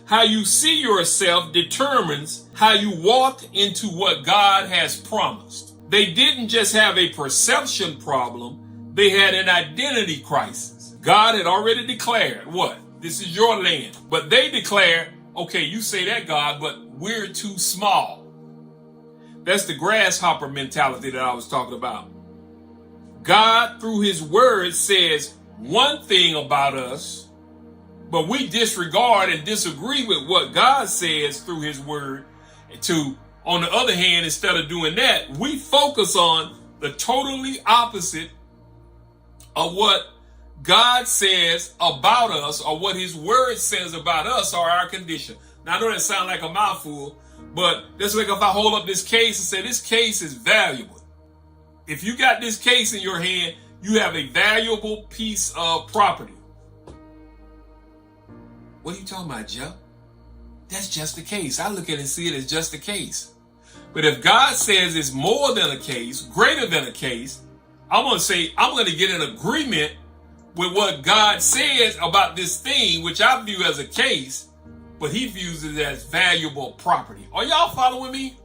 How you see yourself determines how you walk into what God has promised. They didn't just have a perception problem, they had an identity crisis. God had already declared, what? This is your land. But they declared, okay, you say that, God, but we're too small. That's the grasshopper mentality that I was talking about. God, through his word, says one thing about us, but we disregard and disagree with what God says through his word. On the other hand, instead of doing that, we focus on the totally opposite of what God says about us, or what his word says about us, or our condition. Now, I know that sounds like a mouthful, but that's like if I hold up this case and say, this case is valuable. If you got this case in your hand, you have a valuable piece of property. What are you talking about, Joe? That's just a case. I look at it and see it as just a case. But if God says it's more than a case, greater than a case, I'm going to say, I'm going to get in agreement with what God says about this thing, which I view as a case, but he views it as valuable property. Are y'all following me?